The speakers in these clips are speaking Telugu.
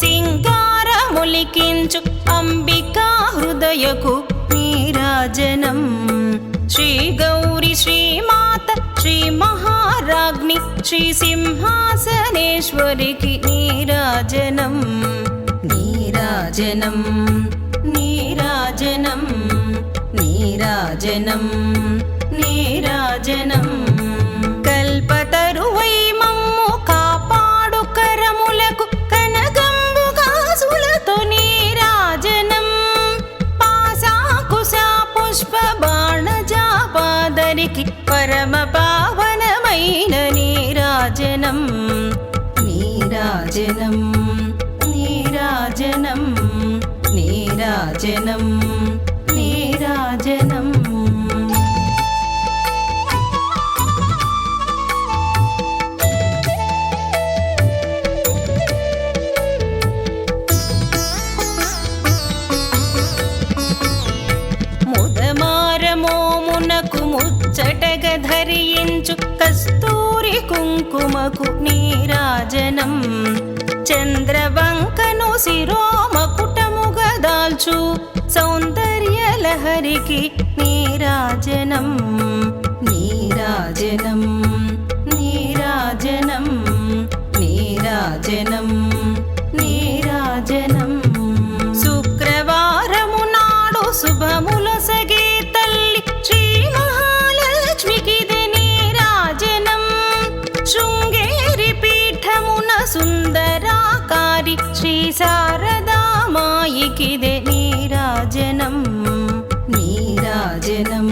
సింగారములికించు అంబికా హృదయకు నీరాజనం శ్రీ గౌరి శ్రీమాత శ్రీ మహారాజ్ఞి శ్రీ సింహాసనేశ్వరికి నీరాజనం నీరాజనం నీరాజనం నీరాజనం నీరాజనం కల్పతరువై మమ్ము కాపాడు కరములకు కనకంబు గాజులతో నీరాజనం పాసాకుశ పుష్ప బాణజాపాదరికి పరమ పావనమైన నీరాజనం నీరాజనం నీరాజనం నీరాజనం నీరాజనం ముదమారమోమునకు ముచ్చటగ ధరించు కస్తూరి కుంకుమకు నీరాజనం చంద్రవంకను శిరోమకుటముగా దాల్చు సౌందర్య లహరికి నీరాజనం నీరాజనం నీరాజనం నీరాజనం నీరాజనం శుక్రవారము నాడు శుభములొసగే తల్లి శ్రీ మహాలక్ష్మికిది నీరాజనం శృంగేరి పీఠమున సుందరాకారి శ్రీ శారదామాయికిదే నీరాజనం నీరాజనం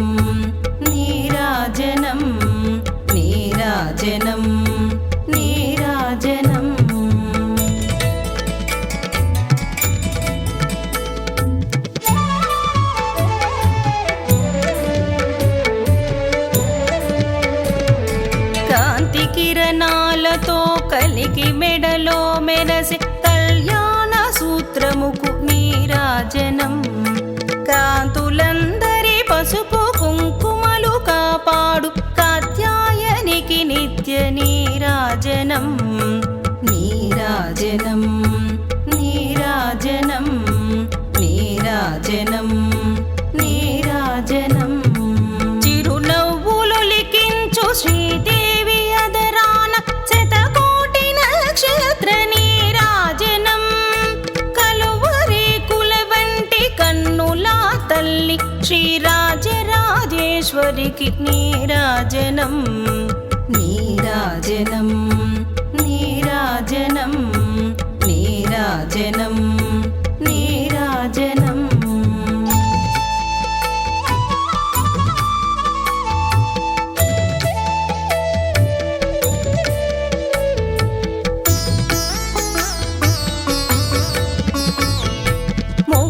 నీరాజనం నీరాజనం నీరాజనం కాంతి కిరణాలతో కలికి మెడలో మెరసి కళ్యాణ సూత్రముకు నీరాజనం కాంతులందరి పసుపు కుంకుమలు కాపాడు కాత్యాయనికి నిత్య నీరాజనం నీరాజనం నీరాజనం నీరాజనం నీరాజనం చిరునవ్వులొలికించు శ్రీదేవి అదరాన శతకోటి నక్షత్ర నీరాజనం కలువరి కుల వంటి కన్నులా తల్లి శ్రీరాజరాజేశ్వరికి నీరాజనం నీరాజనం నీరాజనం నీరాజనం నీరాజనం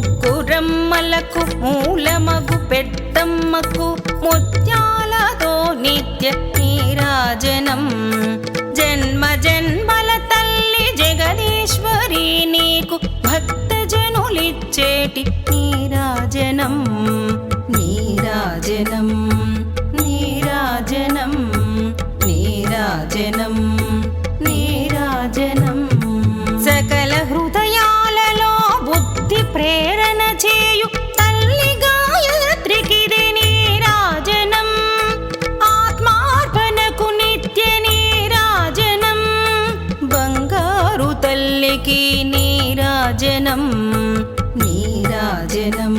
ముగ్గురమ్మలకు మూలమగు పెద్దమ్మకు ముత్యాలతో నిత్య నీరాజనం జన్మ జన్మల తల్లి జగదీశ్వరి నీకు భక్తజనులిచ్చేటి నీరాజనం నీరాజనం నీరాజనం నీరాజనం నీరాజనం సకల హృదయాలలో బుద్ధి ప్రేరణ చేయు తల్లి గాయత్రికిది నీరాజనం ఆత్మార్పణకు నిత్య నీరాజనం బంగారు తల్లికి నీరాజనం నీరాజనం